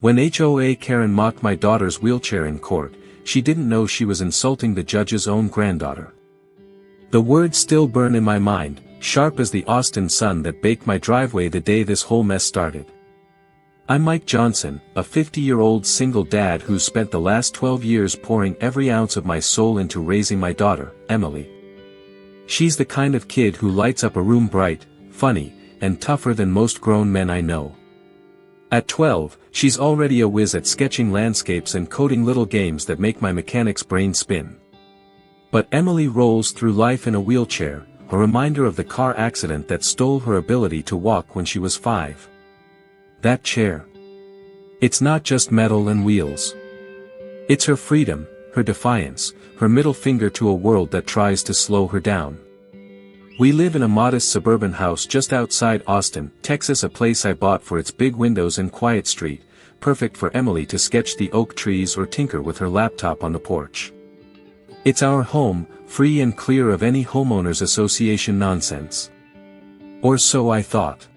When HOA Karen mocked my daughter's wheelchair in court, she didn't know she was insulting the judge's own granddaughter. The words still burn in my mind, sharp as the Austin sun that baked my driveway the day this whole mess started. I'm Mike Johnson, a 50-year-old single dad who's spent the last 12 years pouring every ounce of my soul into raising my daughter, Emily. She's the kind of kid who lights up a room bright, funny, and tougher than most grown men I know. At 12, she's already a whiz at sketching landscapes and coding little games that make my mechanic's brain spin. But Emily rolls through life in a wheelchair, a reminder of the car accident that stole her ability to walk when she was 5. That chair. It's not just metal and wheels. It's her freedom, her defiance, her middle finger to a world that tries to slow her down. We live in a modest suburban house just outside Austin, Texas, a place I bought for its big windows and quiet street, perfect for Emily to sketch the oak trees or tinker with her laptop on the porch. It's our home, free and clear of any homeowners association nonsense. Or so I thought.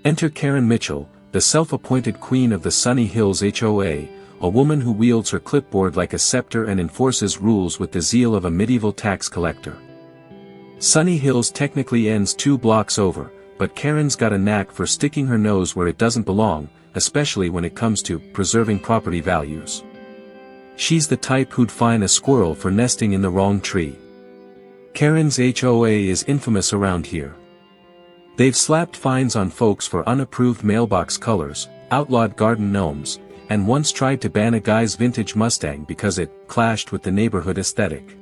Enter Karen Mitchell, the self-appointed queen of the Sunny Hills HOA, a woman who wields her clipboard like a scepter and enforces rules with the zeal of a medieval tax collector. Sunny Hills technically ends 2 blocks over, but Karen's got a knack for sticking her nose where it doesn't belong, especially when it comes to preserving property values. She's the type who'd fine a squirrel for nesting in the wrong tree. Karen's HOA is infamous around here. They've slapped fines on folks for unapproved mailbox colors, outlawed garden gnomes, and once tried to ban a guy's vintage Mustang because it clashed with the neighborhood aesthetic.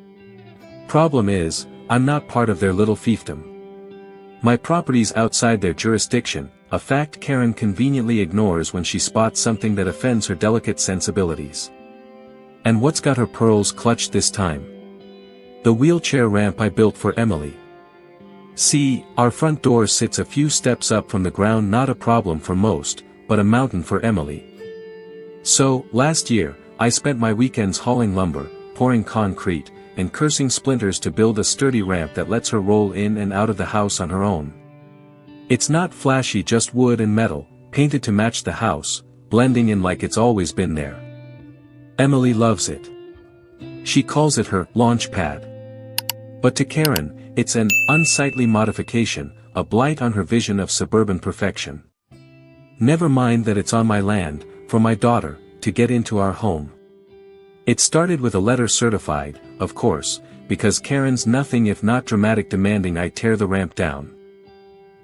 Problem is, I'm not part of their little fiefdom. My property's outside their jurisdiction, a fact Karen conveniently ignores when she spots something that offends her delicate sensibilities. And what's got her pearls clutched this time? The wheelchair ramp I built for Emily. See, our front door sits a few steps up from the ground, not a problem for most, but a mountain for Emily. So, last year, I spent my weekends hauling lumber, pouring concrete, and cursing splinters to build a sturdy ramp that lets her roll in and out of the house on her own. It's not flashy, just wood and metal, painted to match the house, blending in like it's always been there. Emily loves it. She calls it her launch pad. But to Karen, it's an unsightly modification, a blight on her vision of suburban perfection. Never mind that it's on my land, for my daughter, to get into our home. It started with a letter certified, of course, because Karen's nothing if not dramatic demanding I tear the ramp down.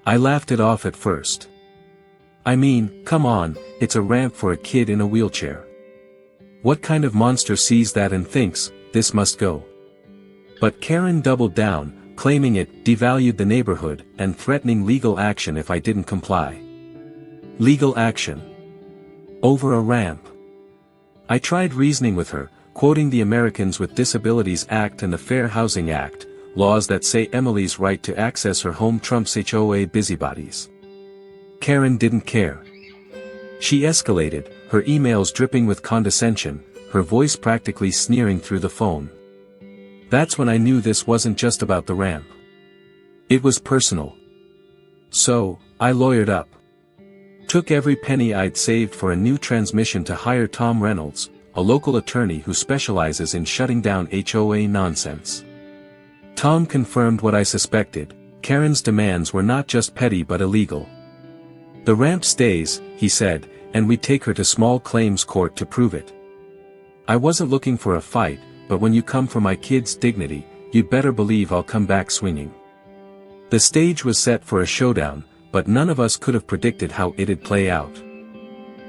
I laughed it off at first. I mean, come on, it's a ramp for a kid in a wheelchair. What kind of monster sees that and thinks, this must go? But Karen doubled down, claiming it devalued the neighborhood and threatening legal action if I didn't comply. Legal action. Over a ramp. I tried reasoning with her, quoting the Americans with Disabilities Act and the Fair Housing Act, laws that say Emily's right to access her home trumps HOA busybodies. Karen didn't care. She escalated, her emails dripping with condescension, her voice practically sneering through the phone. That's when I knew this wasn't just about the ramp. It was personal. So, I lawyered up. Took every penny I'd saved for a new transmission to hire Tom Reynolds, a local attorney who specializes in shutting down HOA nonsense. Tom confirmed what I suspected, Karen's demands were not just petty but illegal. The ramp stays, he said, and we'd take her to small claims court to prove it. I wasn't looking for a fight, but when you come for my kid's dignity, you'd better believe I'll come back swinging. The stage was set for a showdown, but none of us could have predicted how it'd play out.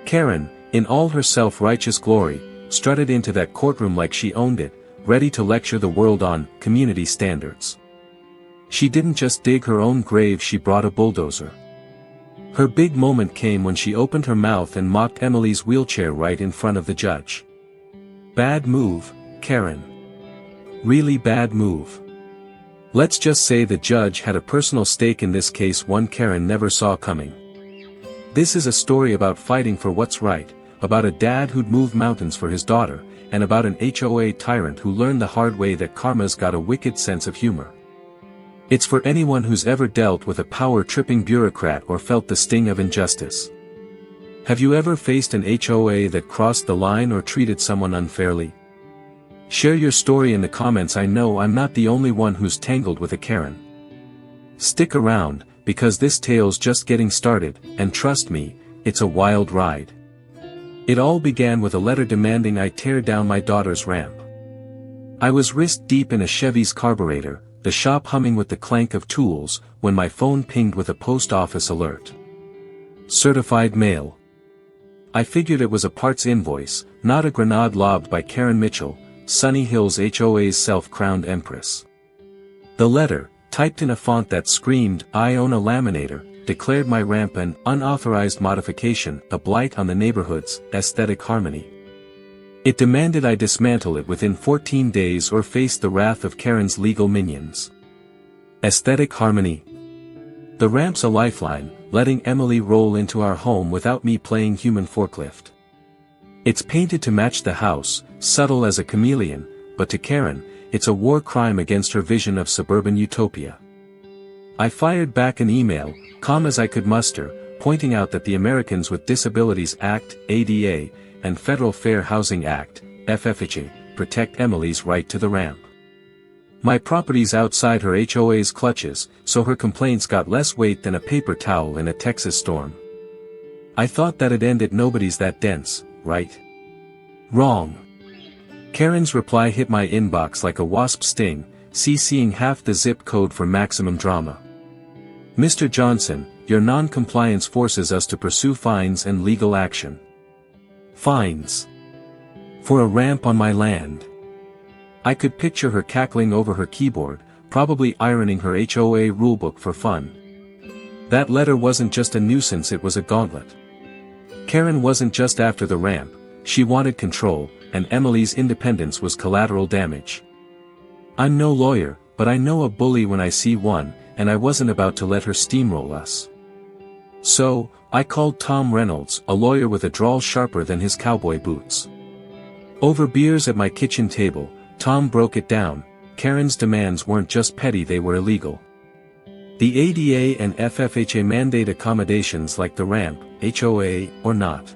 Karen, in all her self-righteous glory, strutted into that courtroom like she owned it, ready to lecture the world on community standards. She didn't just dig her own grave, she brought a bulldozer. Her big moment came when she opened her mouth and mocked Emily's wheelchair right in front of the judge. Bad move, Karen. Really bad move. Let's just say the judge had a personal stake in this case, one Karen never saw coming. This is a story about fighting for what's right, about a dad who'd move mountains for his daughter, and about an HOA tyrant who learned the hard way that karma's got a wicked sense of humor. It's for anyone who's ever dealt with a power-tripping bureaucrat or felt the sting of injustice. Have you ever faced an HOA that crossed the line or treated someone unfairly? Share your story in the comments. I know I'm not the only one who's tangled with a Karen. Stick around, because this tale's just getting started, and trust me, it's a wild ride. It all began with a letter demanding I tear down my daughter's ramp. I was wrist deep in a Chevy's carburetor, the shop humming with the clank of tools, when my phone pinged with a post office alert. Certified mail. I figured it was a parts invoice, not a grenade lobbed by Karen Mitchell, Sunny Hills HOA's self-crowned empress. The letter, typed in a font that screamed, "I own a laminator," declared my ramp an unauthorized modification, a blight on the neighborhood's aesthetic harmony. It demanded I dismantle it within 14 days or face the wrath of Karen's legal minions. Aesthetic harmony. The ramp's a lifeline, letting Emily roll into our home without me playing human forklift. It's painted to match the house, subtle as a chameleon, but to Karen, it's a war crime against her vision of suburban utopia. I fired back an email, calm as I could muster, pointing out that the Americans with Disabilities Act, ADA, and Federal Fair Housing Act, FFHA, protect Emily's right to the ramp. My property's outside her HOA's clutches, so her complaints got less weight than a paper towel in a Texas storm. I thought that'd end it. Nobody's that dense, right? Wrong. Karen's reply hit my inbox like a wasp sting, CCing half the zip code for maximum drama. Mr. Johnson, your non-compliance forces us to pursue fines and legal action. Fines. For a ramp on my land. I could picture her cackling over her keyboard, probably ironing her HOA rulebook for fun. That letter wasn't just a nuisance, it was a gauntlet. Karen wasn't just after the ramp, she wanted control, and Emily's independence was collateral damage. I'm no lawyer, but I know a bully when I see one, and I wasn't about to let her steamroll us. So, I called Tom Reynolds, a lawyer with a drawl sharper than his cowboy boots. Over beers at my kitchen table, Tom broke it down. Karen's demands weren't just petty, they were illegal. The ADA and FFHA mandate accommodations like the ramp, HOA, or not.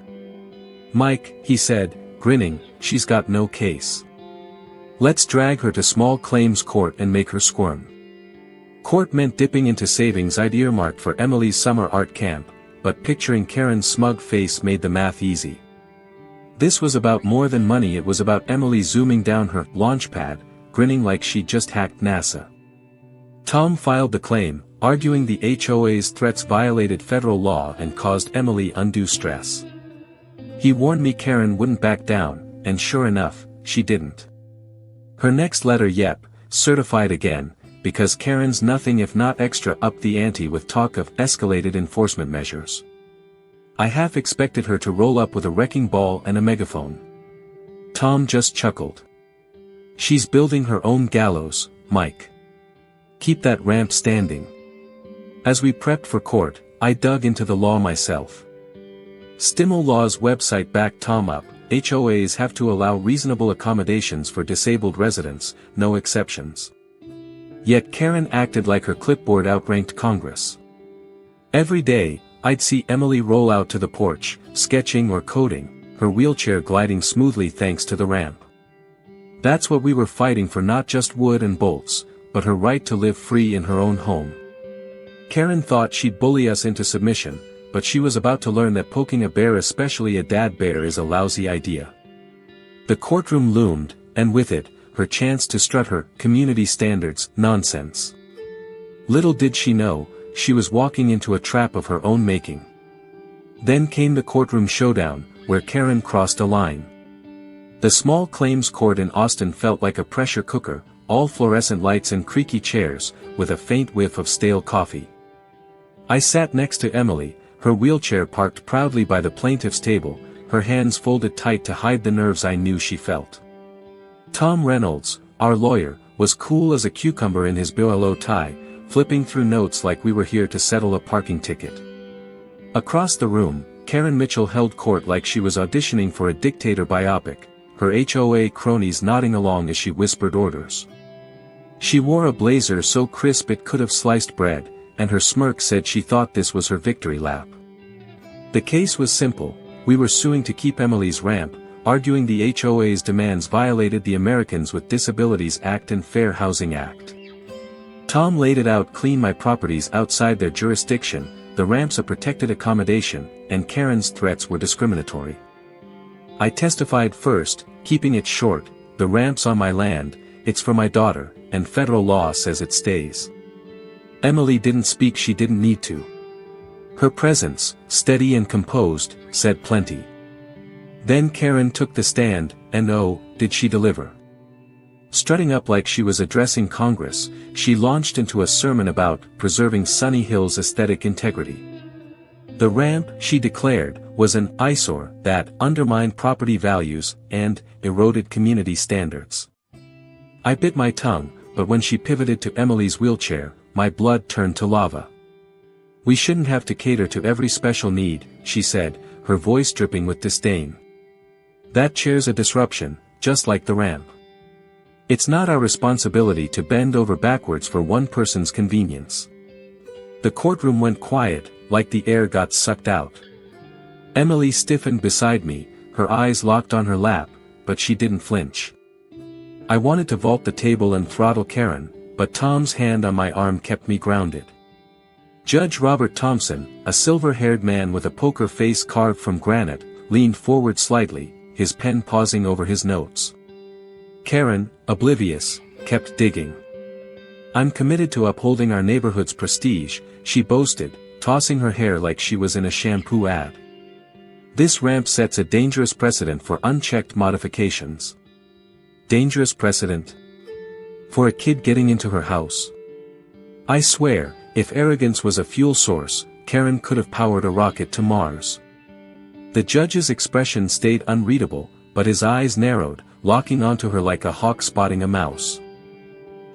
Mike, he said, grinning, she's got no case. Let's drag her to small claims court and make her squirm. Court meant dipping into savings I'd earmarked for Emily's summer art camp, but picturing Karen's smug face made the math easy. This was about more than money, it was about Emily zooming down her launch pad, grinning like she'd just hacked NASA. Tom filed the claim, arguing the HOA's threats violated federal law and caused Emily undue stress. He warned me Karen wouldn't back down, and sure enough, she didn't. Her next letter, yep, certified again, because Karen's nothing if not extra upped the ante with talk of escalated enforcement measures. I half expected her to roll up with a wrecking ball and a megaphone. Tom just chuckled. She's building her own gallows, Mike. Keep that ramp standing. As we prepped for court, I dug into the law myself. Stimul Law's website backed Tom up. HOAs have to allow reasonable accommodations for disabled residents, no exceptions. Yet Karen acted like her clipboard outranked Congress. Every day, I'd see Emily roll out to the porch, sketching or coding, her wheelchair gliding smoothly thanks to the ramp. That's what we were fighting for, not just wood and bolts, but her right to live free in her own home. Karen thought she'd bully us into submission, but she was about to learn that poking a bear, especially a dad bear, is a lousy idea. The courtroom loomed, and with it, her chance to strut her community standards nonsense. Little did she know, she was walking into a trap of her own making. Then came the courtroom showdown, where Karen crossed a line. The small claims court in Austin felt like a pressure cooker, all fluorescent lights and creaky chairs, with a faint whiff of stale coffee. I sat next to Emily, her wheelchair parked proudly by the plaintiff's table, her hands folded tight to hide the nerves I knew she felt. Tom Reynolds, our lawyer, was cool as a cucumber in his BOLO tie, flipping through notes like we were here to settle a parking ticket. Across the room, Karen Mitchell held court like she was auditioning for a dictator biopic, her HOA cronies nodding along as she whispered orders. She wore a blazer so crisp it could have sliced bread, and her smirk said she thought this was her victory lap. The case was simple: We were suing to keep Emily's ramp, arguing the HOA's demands violated the Americans with Disabilities Act and Fair Housing Act. Tom laid it out clean: my properties outside their jurisdiction, the ramp's a protected accommodation, and Karen's threats were discriminatory. I testified first, keeping it short: the ramp's on my land, it's for my daughter, and federal law says it stays. Emily didn't speak. She didn't need to. Her presence, steady and composed, said plenty. Then Karen took the stand, and oh, did she deliver. Strutting up like she was addressing Congress, she launched into a sermon about preserving Sunny Hill's aesthetic integrity. The ramp, she declared, was an eyesore that undermined property values and eroded community standards. I bit my tongue, but when she pivoted to Emily's wheelchair, my blood turned to lava. We shouldn't have to cater to every special need, she said, her voice dripping with disdain. That chair's a disruption, just like the ramp. It's not our responsibility to bend over backwards for one person's convenience. The courtroom went quiet, like the air got sucked out. Emily stiffened beside me, her eyes locked on her lap, but she didn't flinch. I wanted to vault the table and throttle Karen, but Tom's hand on my arm kept me grounded. Judge Robert Thompson, a silver-haired man with a poker face carved from granite, leaned forward slightly, his pen pausing over his notes. Karen, oblivious, kept digging. I'm committed to upholding our neighborhood's prestige, she boasted, tossing her hair like she was in a shampoo ad. This ramp sets a dangerous precedent for unchecked modifications. Dangerous precedent? For a kid getting into her house. I swear, if arrogance was a fuel source, Karen could have powered a rocket to Mars. The judge's expression stayed unreadable, but his eyes narrowed, locking onto her like a hawk spotting a mouse.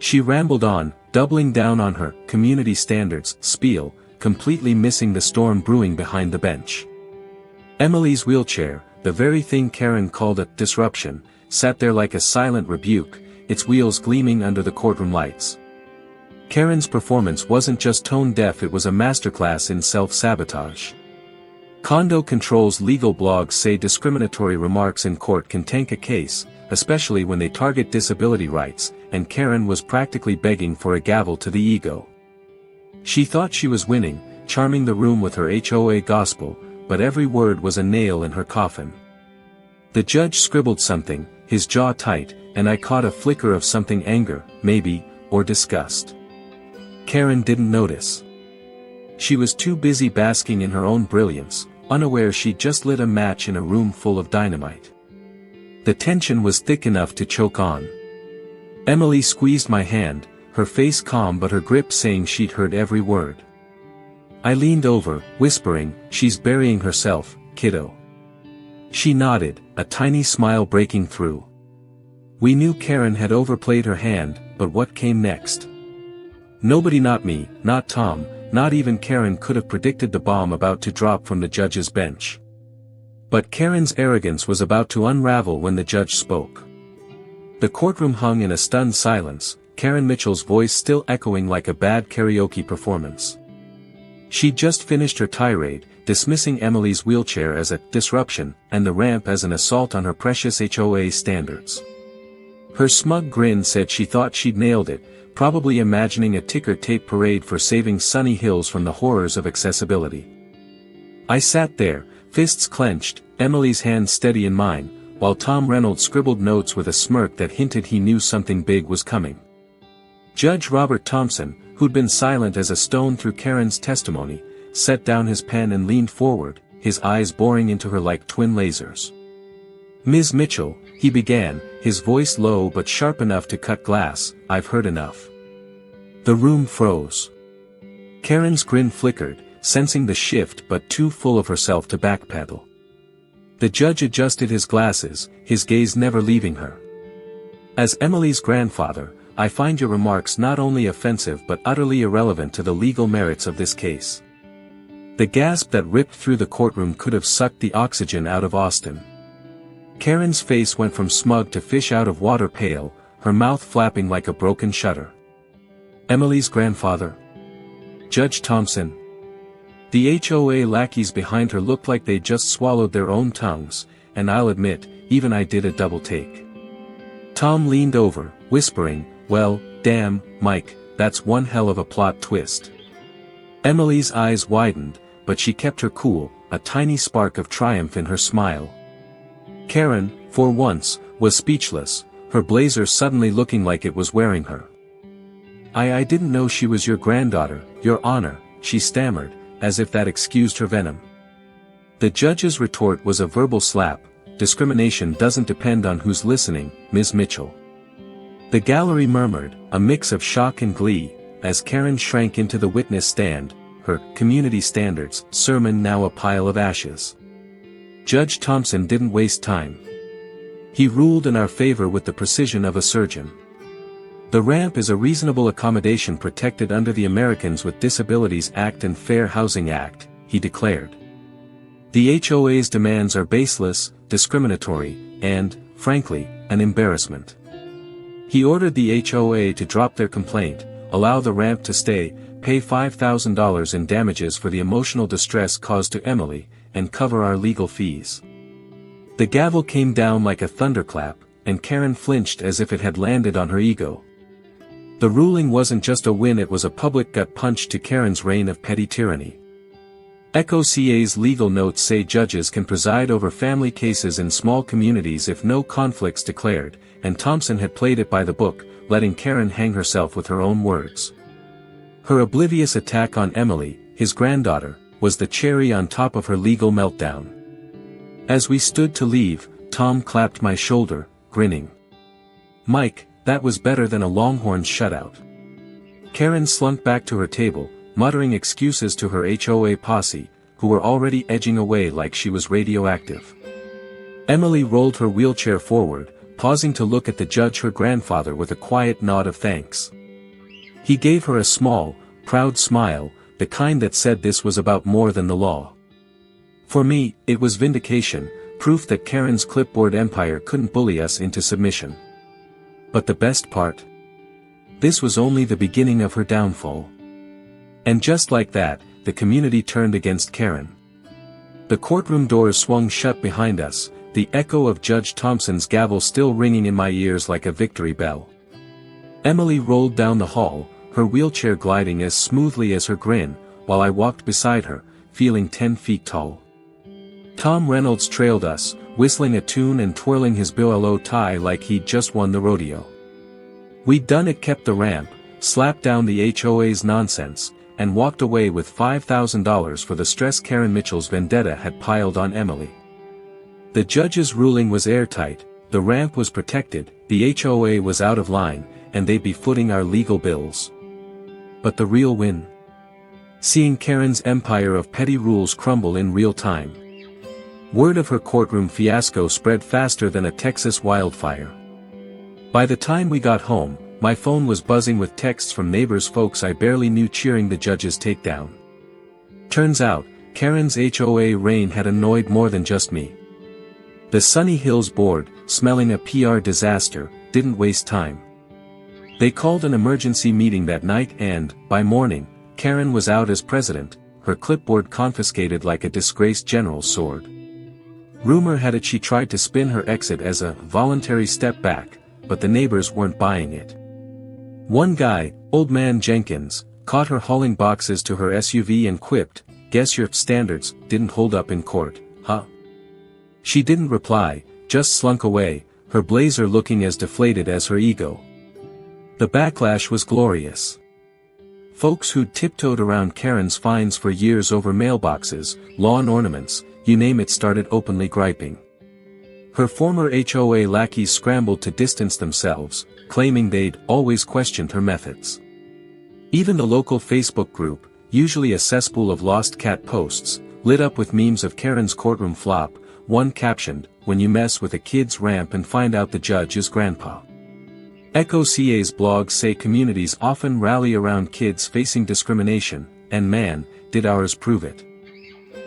She rambled on, doubling down on her community standards spiel, completely missing the storm brewing behind the bench. Emily's wheelchair, the very thing Karen called a disruption, sat there like a silent rebuke, its wheels gleaming under the courtroom lights. Karen's performance wasn't just tone-deaf, it was a masterclass in self-sabotage. Condo Control's legal blogs say discriminatory remarks in court can tank a case, especially when they target disability rights, and Karen was practically begging for a gavel to the ego. She thought she was winning, charming the room with her HOA gospel, but every word was a nail in her coffin. The judge scribbled something, his jaw tight, and I caught a flicker of something: anger, maybe, or disgust. Karen didn't notice. She was too busy basking in her own brilliance, unaware she'd just lit a match in a room full of dynamite. The tension was thick enough to choke on. Emily squeezed my hand, her face calm but her grip saying she'd heard every word. I leaned over, whispering, "She's burying herself, kiddo." She nodded, a tiny smile breaking through. We knew Karen had overplayed her hand, but what came next? Nobody, not me, not Tom, not even Karen, could have predicted the bomb about to drop from the judge's bench. But Karen's arrogance was about to unravel when the judge spoke. The courtroom hung in a stunned silence, Karen Mitchell's voice still echoing like a bad karaoke performance. She'd just finished her tirade, dismissing Emily's wheelchair as a disruption, and the ramp as an assault on her precious HOA standards. Her smug grin said she thought she'd nailed it, probably imagining a ticker tape parade for saving Sunny Hills from the horrors of accessibility. I sat there, fists clenched, Emily's hand steady in mine, while Tom Reynolds scribbled notes with a smirk that hinted he knew something big was coming. Judge Robert Thompson, who'd been silent as a stone through Karen's testimony, set down his pen and leaned forward, his eyes boring into her like twin lasers. "Ms. Mitchell," he began, his voice low but sharp enough to cut glass, "I've heard enough." The room froze. Karen's grin flickered, sensing the shift but too full of herself to backpedal. The judge adjusted his glasses, his gaze never leaving her. "As Emily's grandfather, I find your remarks not only offensive but utterly irrelevant to the legal merits of this case." The gasp that ripped through the courtroom could have sucked the oxygen out of Austin. Karen's face went from smug to fish out of water pale, her mouth flapping like a broken shutter. "Emily's grandfather? Judge Thompson?" The HOA lackeys behind her looked like they just swallowed their own tongues, and I'll admit, even I did a double take. Tom leaned over, whispering, "Well, damn, Mike, that's one hell of a plot twist." Emily's eyes widened, but she kept her cool, a tiny spark of triumph in her smile. Karen, for once, was speechless, her blazer suddenly looking like it was wearing her. I didn't know she was your granddaughter, Your Honor," she stammered, as if that excused her venom. The judge's retort was a verbal slap. "Discrimination doesn't depend on who's listening, Ms. Mitchell." The gallery murmured, a mix of shock and glee, as Karen shrank into the witness stand, her community standards sermon now a pile of ashes. Judge Thompson didn't waste time. He ruled in our favor with the precision of a surgeon. "The ramp is a reasonable accommodation protected under the Americans with Disabilities Act and Fair Housing Act," he declared. "The HOA's demands are baseless, discriminatory, and, frankly, an embarrassment." He ordered the HOA to drop their complaint, allow the ramp to stay, pay $5,000 in damages for the emotional distress caused to Emily, and cover our legal fees. The gavel came down like a thunderclap, and Karen flinched as if it had landed on her ego. The ruling wasn't just a win, it was a public gut punch to Karen's reign of petty tyranny. HOA's legal notes say judges can preside over family cases in small communities if no conflicts declared, and Thompson had played it by the book, letting Karen hang herself with her own words. Her oblivious attack on Emily, his granddaughter, was the cherry on top of her legal meltdown. As we stood to leave, Tom clapped my shoulder, grinning. "Mike, that was better than a Longhorns shutout." Karen slunk back to her table, muttering excuses to her HOA posse, who were already edging away like she was radioactive. Emily rolled her wheelchair forward, pausing to look at the judge, her grandfather, with a quiet nod of thanks. He gave her a small, proud smile, the kind that said this was about more than the law. For me, it was vindication, proof that Karen's clipboard empire couldn't bully us into submission. But the best part? This was only the beginning of her downfall. And just like that, the community turned against Karen. The courtroom doors swung shut behind us, the echo of Judge Thompson's gavel still ringing in my ears like a victory bell. Emily rolled down the hall, her wheelchair gliding as smoothly as her grin, while I walked beside her, feeling 10 feet tall. Tom Reynolds trailed us, whistling a tune and twirling his BOLO tie like he'd just won the rodeo. We'd done it, kept the ramp, slapped down the HOA's nonsense, and walked away with $5,000 for the stress Karen Mitchell's vendetta had piled on Emily. The judge's ruling was airtight, the ramp was protected, the HOA was out of line, and they'd be footing our legal bills. But the real win? Seeing Karen's empire of petty rules crumble in real time. Word of her courtroom fiasco spread faster than a Texas wildfire. By the time we got home, my phone was buzzing with texts from neighbors, folks I barely knew cheering the judge's takedown. Turns out, Karen's HOA reign had annoyed more than just me. The Sunny Hills board, smelling a PR disaster, didn't waste time. They called an emergency meeting that night and, by morning, Karen was out as president, her clipboard confiscated like a disgraced general's sword. Rumor had it she tried to spin her exit as a voluntary step back, but the neighbors weren't buying it. One guy, Old Man Jenkins, caught her hauling boxes to her SUV and quipped, "Guess your standards didn't hold up in court, huh?" She didn't reply, just slunk away, her blazer looking as deflated as her ego. The backlash was glorious. Folks who'd tiptoed around Karen's fines for years over mailboxes, lawn ornaments, you name it, started openly griping. Her former HOA lackeys scrambled to distance themselves, claiming they'd always questioned her methods. Even the local Facebook group, usually a cesspool of lost cat posts, lit up with memes of Karen's courtroom flop, one captioned, "When you mess with a kid's ramp and find out the judge is grandpa." HOA's blogs say communities often rally around kids facing discrimination, and man, did ours prove it.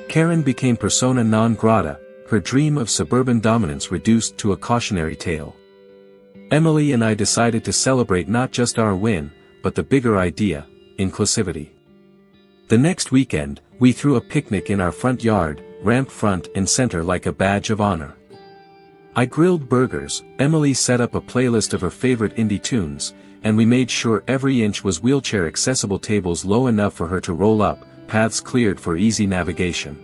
Karen became persona non grata, her dream of suburban dominance reduced to a cautionary tale. Emily and I decided to celebrate not just our win, but the bigger idea, inclusivity. The next weekend, we threw a picnic in our front yard, ramp front and center like a badge of honor. I grilled burgers, Emily set up a playlist of her favorite indie tunes, and we made sure every inch was wheelchair accessible, tables low enough for her to roll up, paths cleared for easy navigation.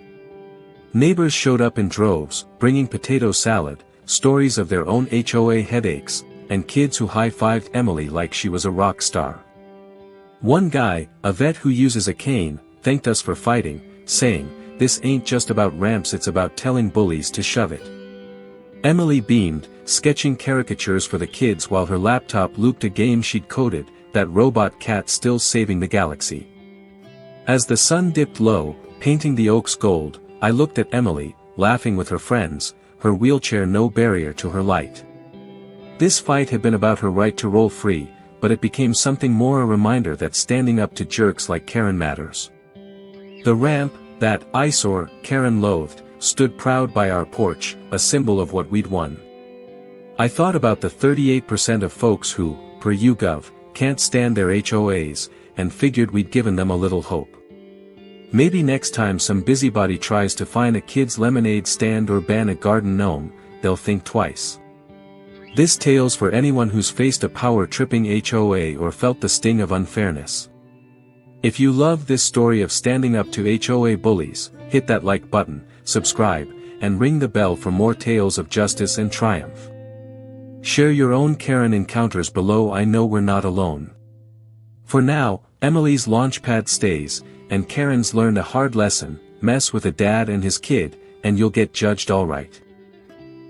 Neighbors showed up in droves, bringing potato salad, stories of their own HOA headaches, and kids who high-fived Emily like she was a rock star. One guy, a vet who uses a cane, thanked us for fighting, saying, "This ain't just about ramps, it's about telling bullies to shove it." Emily beamed, sketching caricatures for the kids while her laptop looped a game she'd coded, that robot cat still saving the galaxy. As the sun dipped low, painting the oaks gold, I looked at Emily, laughing with her friends, her wheelchair no barrier to her light. This fight had been about her right to roll free, but it became something more, a reminder that standing up to jerks like Karen matters. The ramp, that eyesore Karen loathed, stood proud by our porch, a symbol of what we'd won. I thought about the 38% of folks who, per YouGov, can't stand their HOAs, and figured we'd given them a little hope. Maybe next time some busybody tries to find a kid's lemonade stand or ban a garden gnome, they'll think twice. This tale's for anyone who's faced a power-tripping HOA or felt the sting of unfairness. If you love this story of standing up to HOA bullies, hit that like button, subscribe, and ring the bell for more tales of justice and triumph. Share your own Karen encounters below. I know we're not alone. For now, Emily's launchpad stays, and Karen's learned a hard lesson: mess with a dad and his kid, and you'll get judged alright.